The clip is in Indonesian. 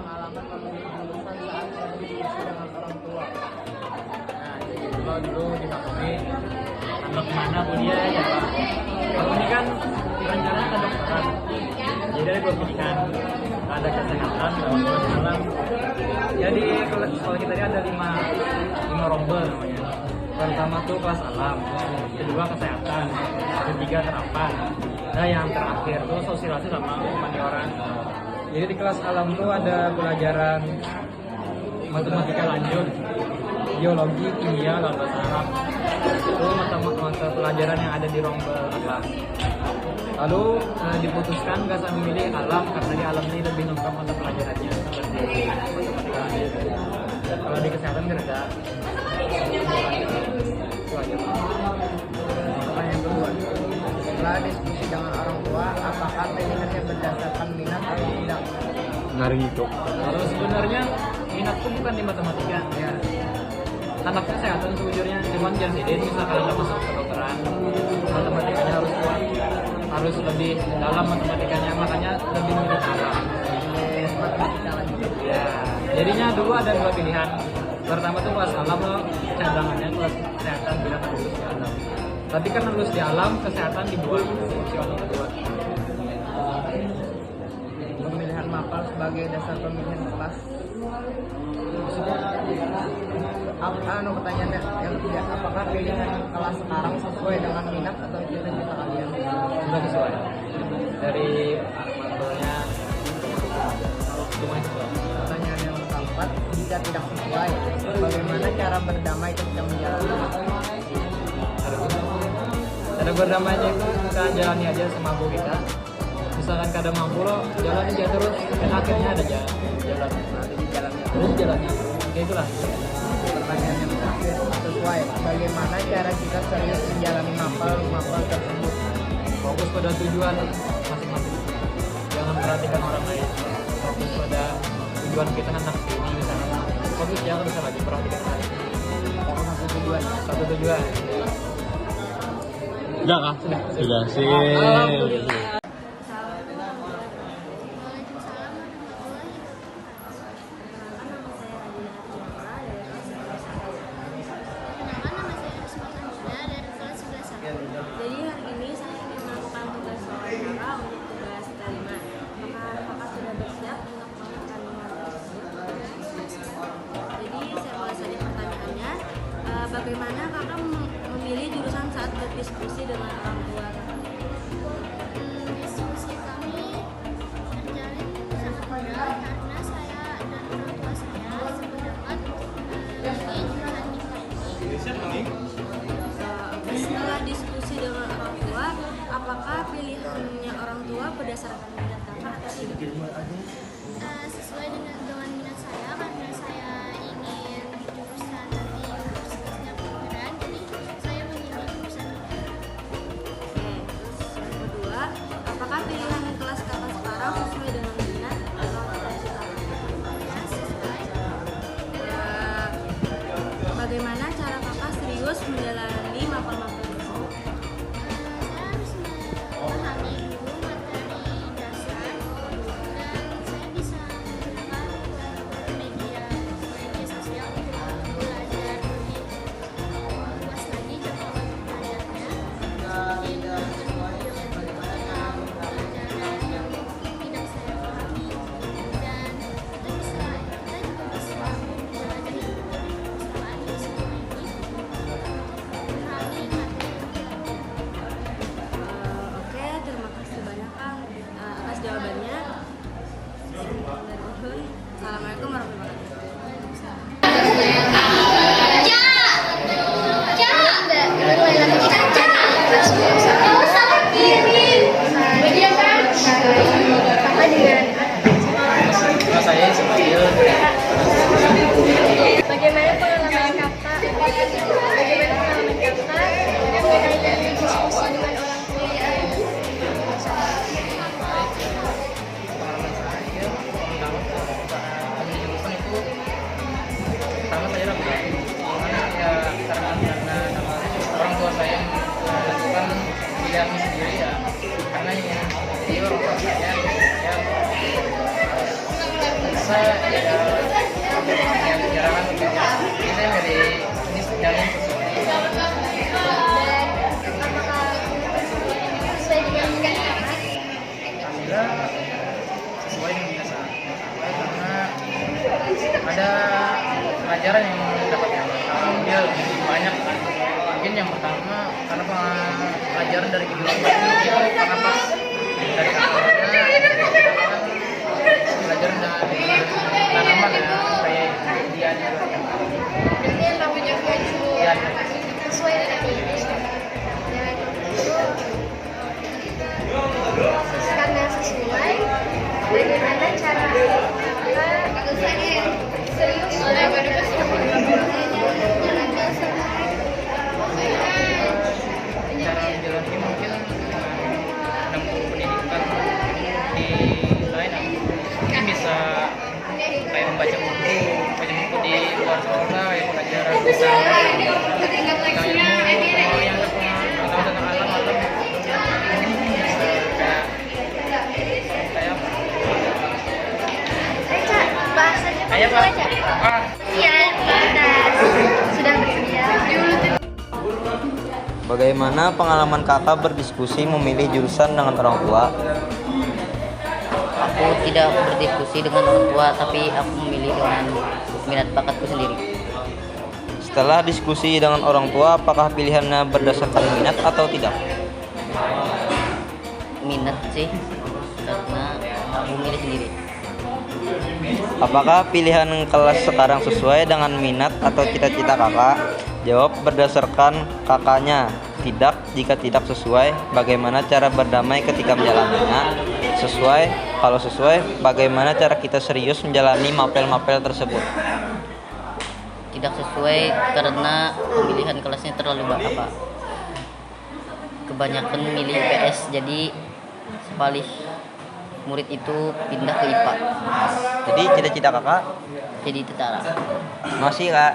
pengalaman memilih jurusan saat berdiskusi dengan orang tua? Nah, jadi kalau dulu di Makomi, anak mana kuliah ya Pak. Kalau ini kan rencana kedokteran. Jadi ada dua pilihan, ada kesehatan dan alam. Jadi kalau kita lihat ada lima rombel namanya. Pertama tuh kelas alam, kedua kesehatan, ketiga terapan. Nah yang terakhir tuh sosialisasi sama humaniora. Jadi di kelas alam tuh ada pelajaran matematika lanjut, biologi, kimia, lalu bahasa Arab. Itu mata pelajaran yang ada di rombel alam. Lalu diputuskan nggak usah memilih alam karena di alam ini lebih lengkap mata pelajarannya seperti matematika lanjut. Kalau di kesehatan beda. Itu aja. Pertanyaan kedua, setelah diskusi dengan orang tua, apakah pilihannya berdasarkan minat atau tidak? Ngaring itu. Kalau sebenarnya minatku bukan di matematika ya. Anak kesehatan sejujurnya cuman jangan jadi misalkan ada masuk kedokteran, matematikanya harus kuat, harus lebih dalam matematikanya, makanya lebih memilih alam. Matematika lanjut. Ya, jadinya dulu ada dua pilihan. Pertama tuh kelas alam loh, cadangannya kelas kesehatan bila lulus di alam. Tapi kan lulus di alam, kesehatan dibuat opsional kedua. Pemilihan mapel sebagai dasar pemilihan kelas. Pertanyaannya yang ketiga, apakah pilihan kelas sekarang sesuai dengan minat atau cita-cita kalian? Sudah sesuai dari mapelnya semuanya sesuai. Pertanyaan yang keempat, jika tidak sesuai, bagaimana cara berdamai ketika menjalani? Cara berdamainya itu kita jalani aja semampu kita. Misalkan kadang mampu lo jalan aja terus, dan akhirnya ada jalan Nanti di jalannya. terus jalannya. Kayak itulah. Pertanyaan yang terakhir, sesuai, bagaimana cara kita serius menjalani mapel tersebut? Fokus pada tujuan masing-masing. Jangan perhatikan orang lain. Fokus pada tujuan kita anak ini misalnya. Fokus jangan bisa lagi perhatikan orang lain. Fokus satu tujuan. Satu tujuan. Udah kah? Sudah sih. Alhamdulillah. Jadi hari ini saya ingin melakukan tugas wawancara untuk tugas kelima. Apakah kakak sudah bersiap untuk melakukan tersebut? Jadi saya mulai saja pertanyaannya. Bagaimana kakak memilih jurusan saat berdiskusi dengan orang tua? Diskusi kami terjalin sangat mudah karena saya dan orang tua saya sependapat di jurusan IPA ini. Setelah diskusi dengan orang tua, apakah pilihannya orang tua berdasarkan minat kakak atau tidak? Sesuai dengan minat saya karena saya ingin di jurusan nanti universitasnya kedokteran, jadi saya memilih jurusan kedokteran. Terus yang kedua, apakah pilihan kelas kakak sekarang sesuai dengan minat atau cita-cita? Ya, sesuai. Bagaimana cara kakak serius menjalani mapel-mapel tersebut? Saya harus memahami dulu materi dasar dan saya bisa menggunakan ada pelajaran yang dapat dia lebih banyak kan. Mungkin yang pertama karena pelajaran dari kehidupan itu karena pas dari kakaknya pelajaran dari tanaman ya kayak dia juga Mungkin namanya baju ya sesuai dengan ini. Dan itu karena sesuai bagaimana cara kita serius cara menjalani mungkin menempuh pendidikan di lain mungkin bisa kayak membaca buku di luar sekolah ya pelajaran bisa yang tahu tentang alam atau kayak bahasanya kayak apa? apa Iya, kita sudah bersedia. Bagaimana pengalaman kakak berdiskusi memilih jurusan dengan orang tua? Aku tidak berdiskusi dengan orang tua, tapi aku memilih dengan minat bakatku sendiri. Setelah diskusi dengan orang tua, apakah pilihannya berdasarkan minat atau tidak? Minat sih, karena aku milih sendiri. Apakah pilihan kelas sekarang sesuai dengan minat atau cita-cita kakak? Jawab berdasarkan kakaknya. Tidak, jika tidak sesuai, bagaimana cara berdamai ketika menjalaninya? Sesuai, kalau sesuai, bagaimana cara kita serius menjalani mapel-mapel tersebut? Tidak sesuai karena pemilihan kelasnya terlalu kebanyakan milih IPS, jadi sepalih murid itu pindah ke IPA. Jadi cita-cita kakak Jadi tentara. masih kak?